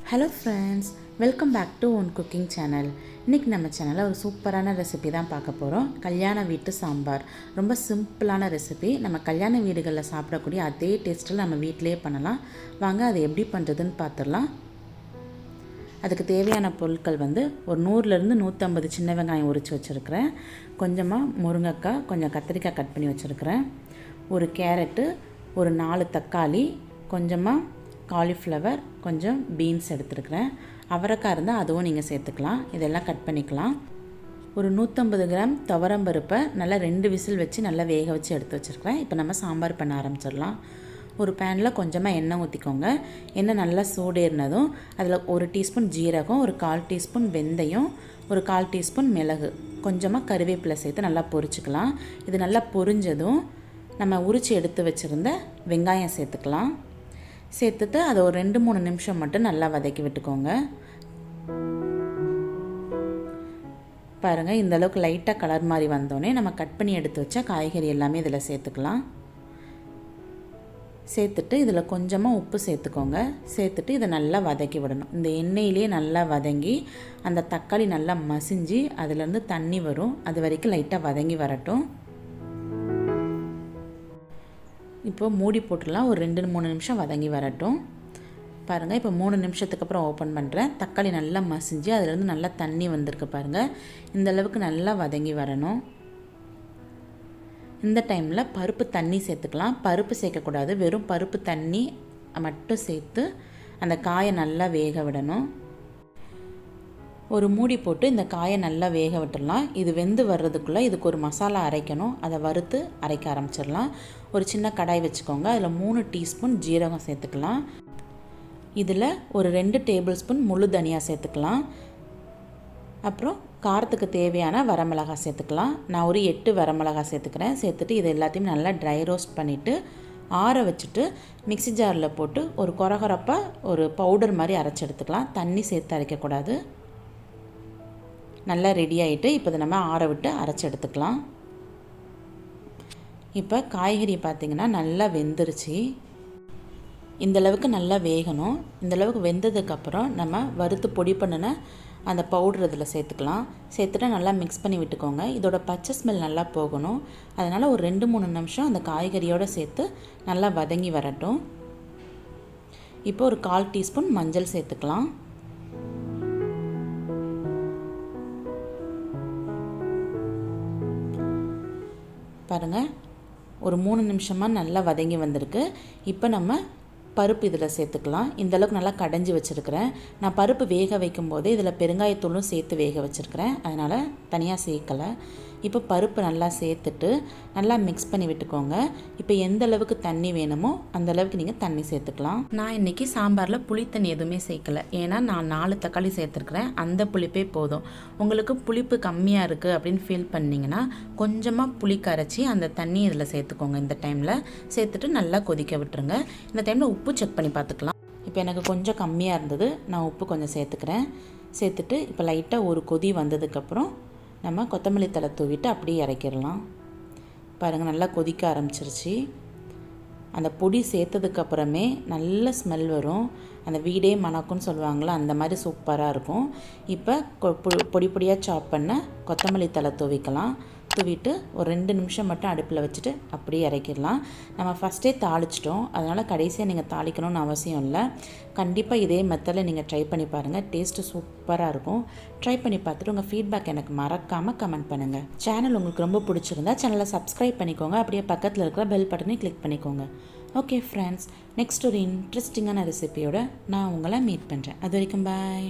Hello friends, welcome back to one cooking channel. இன்றைக்கி நம்ம சேனலில் ஒரு சூப்பரான ரெசிபி தான் பார்க்க போகிறோம். கல்யாண வீட்டு சாம்பார். ரொம்ப சிம்பிளான ரெசிபி. நம்ம கல்யாண வீடுகளில் சாப்பிடக்கூடிய அதே டேஸ்ட்டில் நம்ம வீட்டிலேயே பண்ணலாம். வாங்க அது எப்படி பண்ணுறதுன்னு பார்த்துடலாம். அதுக்கு தேவையான பொருட்கள் ஒரு 100லேருந்து 150 சின்ன வெங்காயம் உரித்து வச்சுருக்கிறேன். கொஞ்சமாக முருங்கைக்காய், கொஞ்சம் கத்திரிக்காய் கட் பண்ணி வச்சுருக்கிறேன். ஒரு கேரட்டு, ஒரு 4 தக்காளி, கொஞ்சமாக காலிஃப்ளவர், கொஞ்சம் பீன்ஸ் எடுத்துருக்கிறேன். அவரைக்காய் இருந்தால் அதுவும் நீங்கள் சேர்த்துக்கலாம். இதெல்லாம் கட் பண்ணிக்கலாம். ஒரு 150 கிராம் துவரம்பருப்பை நல்லா 2 விசில் வச்சு நல்லா வேக வச்சு எடுத்து வச்சுருக்கிறேன். இப்போ நம்ம சாம்பார் பண்ண ஆரம்பிச்சிடலாம். ஒரு பேனில் கொஞ்சமாக எண்ணெய் ஊற்றிக்கோங்க. எண்ணெய் நல்லா சூடேறினதும் அதில் 1 டீஸ்பூன் ஜீரகம், ஒரு 1/4 டீஸ்பூன் வெந்தயம், ஒரு 1/4 டீஸ்பூன் மிளகு, கொஞ்சமாக கருவேப்பிலை சேர்த்து நல்லா பொரிச்சுக்கலாம். இது நல்லா பொரிஞ்சதும் நம்ம உரித்து எடுத்து வச்சுருந்த வெங்காயம் சேர்த்துக்கலாம். சேர்த்துட்டு அதை ஒரு 2-3 நிமிஷம் மட்டும் நல்லா வதக்கி விட்டுக்கோங்க. பாருங்கள், இந்தளவுக்கு லைட்டாக கலர் மாதிரி வந்தோடனே நம்ம கட் பண்ணி எடுத்து வச்ச காய்கறி எல்லாமே இதில் சேர்த்துக்கலாம். சேர்த்துட்டு இதில் கொஞ்சமாக உப்பு சேர்த்துக்கோங்க. சேர்த்துட்டு இதை நல்லா வதக்கி விடணும். இந்த எண்ணெயிலேயே நல்லா வதங்கி அந்த தக்காளி நல்லா மசிஞ்சு அதுலேருந்து தண்ணி வரும். அது வரைக்கும் லைட்டாக வதங்கி வரட்டும். இப்போது மூடி போட்டுடலாம். ஒரு 2-3 நிமிஷம் வதங்கி வரட்டும். பாருங்கள், இப்போ 3 நிமிஷத்துக்கு அப்புறம் ஓப்பன் பண்ணுறேன். தக்காளி நல்லா மசிஞ்சு அதுலேருந்து நல்லா தண்ணி வந்திருக்கு பாருங்கள். இந்த அளவுக்கு நல்லா வதங்கி வரணும். இந்த டைமில் பருப்பு தண்ணி சேர்த்துக்கலாம். பருப்பு சேர்க்கக்கூடாது, வெறும் பருப்பு தண்ணி மட்டும் சேர்த்து அந்த காயை நல்லா வேக விடணும். ஒரு மூடி போட்டு இந்த காயை நல்லா வேக விட்டுடலாம். இது வெந்து வர்றதுக்குள்ளே இதுக்கு ஒரு மசாலா அரைக்கணும். அதை வறுத்து அரைக்க ஆரம்பிச்சிடலாம். ஒரு சின்ன கடாய் வச்சுக்கோங்க. அதில் 3 டீஸ்பூன் ஜீரகம் சேர்த்துக்கலாம். இதில் ஒரு 2 டேபிள் ஸ்பூன் முழு தனியா சேர்த்துக்கலாம். அப்புறம் காரத்துக்கு தேவையான வரமிளகாய் சேர்த்துக்கலாம். நான் ஒரு 8 வரமிளகாய் சேர்த்துக்கிறேன். சேர்த்துட்டு இது எல்லாத்தையும் நல்லா ட்ரை ரோஸ்ட் பண்ணிவிட்டு ஆற வச்சுட்டு மிக்ஸி ஜாரில் போட்டு ஒரு கொரகொரப்பாக ஒரு பவுடர் மாதிரி அரைச்சி எடுத்துக்கலாம். தண்ணி சேர்த்து அரைக்கக்கூடாது. நல்லா ரெடி ஆகிட்டு இப்போ இதை நம்ம ஆற விட்டு அரைச்சி எடுத்துக்கலாம். இப்போ காய்கறி பார்த்திங்கன்னா நல்லா வெந்துருச்சு. இந்தளவுக்கு நல்லா வேகணும். இந்தளவுக்கு வெந்ததுக்கப்புறம் நம்ம வறுத்து பொடி பண்ணின அந்த பவுடர் இதில் சேர்த்துக்கலாம். சேர்த்துட்டு நல்லா மிக்ஸ் பண்ணி விட்டுக்கோங்க. இதோட பச்சை ஸ்மெல் நல்லா போகணும். அதனால் ஒரு 2-3 நிமிஷம் அந்த காய்கறியோடு சேர்த்து நல்லா வதங்கி வரட்டும். இப்போ ஒரு 1/4 டீஸ்பூன் மஞ்சள் சேர்த்துக்கலாம். பாருங்கள், ஒரு 3 நிமிஷமாக நல்லா வதங்கி வந்திருக்கு. இப்போ நம்ம பருப்பு இதில் சேர்த்துக்கலாம். இந்தளவுக்கு நல்லா கடைஞ்சி வச்சுருக்கிறேன். நான் பருப்பு வேக வைக்கும்போதே இதில் பெருங்காயத்தூளும் சேர்த்து வேக வச்சுருக்கிறேன். அதனால் தனியாக சேர்க்கலை. இப்போ பருப்பு நல்லா சேர்த்துட்டு நல்லா மிக்ஸ் பண்ணி விட்டுக்கோங்க. இப்போ எந்த அளவுக்கு தண்ணி வேணுமோ அந்த அளவுக்கு நீங்கள் தண்ணி சேர்த்துக்கலாம். நான் இன்றைக்கி சாம்பாரில் புளி தண்ணி எதுவுமே சேர்க்கலை. ஏன்னா நான் 4 தக்காளி சேர்த்துருக்குறேன். அந்த புளிப்பே போதும். உங்களுக்கு புளிப்பு கம்மியாக இருக்குது அப்படின்னு ஃபீல் பண்ணிங்கன்னா கொஞ்சமாக புளி கரைச்சி அந்த தண்ணி இதில் சேர்த்துக்கோங்க. இந்த டைமில் சேர்த்துட்டு நல்லா கொதிக்க விட்டுருங்க. இந்த டைமில் உப்பு செக் பண்ணி பார்த்துக்கலாம். இப்போ எனக்கு கொஞ்சம் கம்மியாக இருந்தது. நான் உப்பு கொஞ்சம் சேர்த்துக்கிறேன். சேர்த்துட்டு இப்போ லைட்டாக ஒரு கொதி வந்ததுக்கப்புறம் நம்ம கொத்தமல்லி தழை தூவிட்டு அப்படியே இறக்கிடலாம். பாருங்கள், நல்லா கொதிக்க ஆரம்பிச்சிருச்சு. அந்த பொடி சேர்த்ததுக்கப்புறமே நல்ல ஸ்மெல் வரும். அந்த வீடே மணக்குன்னு சொல்லுவாங்களே, அந்த மாதிரி சூப்பராக இருக்கும். இப்போ பொடி பொடியாக சாப் பண்ண கொத்தமல்லி தழை தூவிக்கலாம். தூவிட்டு ஒரு 2 நிமிஷம் மட்டும் அடுப்பில் வச்சுட்டு அப்படியே இறக்கிடலாம். நம்ம ஃபஸ்ட்டே தாளிச்சிட்டோம். அதனால் கடைசியாக நீங்கள் தாளிக்கணும்னு அவசியம் இல்லை. கண்டிப்பாக இதே மெத்தடில் நீங்கள் ட்ரை பண்ணி பாருங்கள். டேஸ்ட்டு சூப்பராக இருக்கும். ட்ரை பண்ணி பார்த்துட்டு உங்கள் ஃபீட்பேக் எனக்கு மறக்காமல் கமெண்ட் பண்ணுங்கள். சேனல் உங்களுக்கு ரொம்ப பிடிச்சிருந்தா சேனலை சப்ஸ்கிரைப் பண்ணிக்கோங்க. அப்படியே பக்கத்தில் இருக்கிற பெல் பட்டனை கிளிக் பண்ணிக்கோங்க. ஓகே ஃப்ரெண்ட்ஸ், நெக்ஸ்ட் ஒரு இன்ட்ரெஸ்டிங்கான ரெசிபியோட நான் உங்களை மீட் பண்ணுறேன். அது வரைக்கும் பாய்.